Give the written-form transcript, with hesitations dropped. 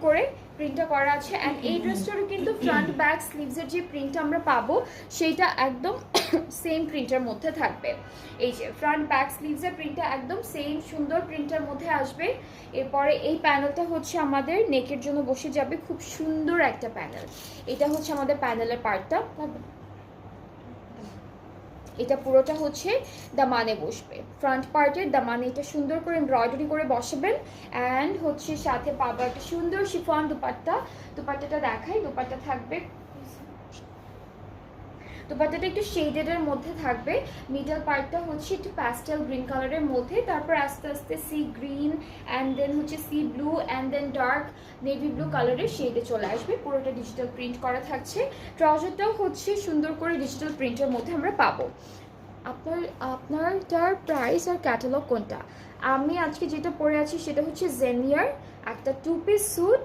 করে প্রিন্টটা করা আছে। অ্যান্ড এই ড্রেসটারও কিন্তু ফ্রন্ট ব্যাক স্লিভসের যে প্রিন্টটা আমরা পাবো সেইটা একদম সেম প্রিন্টের মধ্যে থাকবে। এই যে ফ্রন্ট ব্যাক স্লিভসের প্রিন্টটা একদম সেম সুন্দর প্রিন্টের মধ্যে আসবে। এরপরে এই প্যানেলটা হচ্ছে আমাদের নেকের জন্য বসে যাবে, খুব সুন্দর একটা প্যানেল। এটা হচ্ছে আমাদের প্যানেলের পার্টটা, এটা পুরোটা হচ্ছে দামানে বসবে। ফ্রন্ট পার্টের দামানে এটা সুন্দর করে এমব্রয়ডারি করে বসাবেন। অ্যান্ড হচ্ছে সাথে পাবো একটা সুন্দর শিফন দুপাট্টা। দুপাট্টাটা দেখাই, দুপাট্টা থাকবে, দুপাট্টাটা একটু শেডেডের মধ্যে থাকবে। মিডল পার্টটা হচ্ছে একটু প্যাস্টেল গ্রিন কালারের মধ্যে, তারপর আস্তে আস্তে সি গ্রিন অ্যান্ড দেন হচ্ছে sea blue and then dark navy blue কালারের শেডে চলে আসবে। পুরোটা ডিজিটাল প্রিন্ট করা থাকছে। ট্রাউজারটাও হচ্ছে সুন্দর করে ডিজিটাল প্রিন্টের মধ্যে আমরা পাবো। আপনারটার প্রাইস আর ক্যাটালগ কোনটা? আমি আজকে যেটা পরে আছি সেটা হচ্ছে জেনিয়ার একটা 2 পিস স্যুট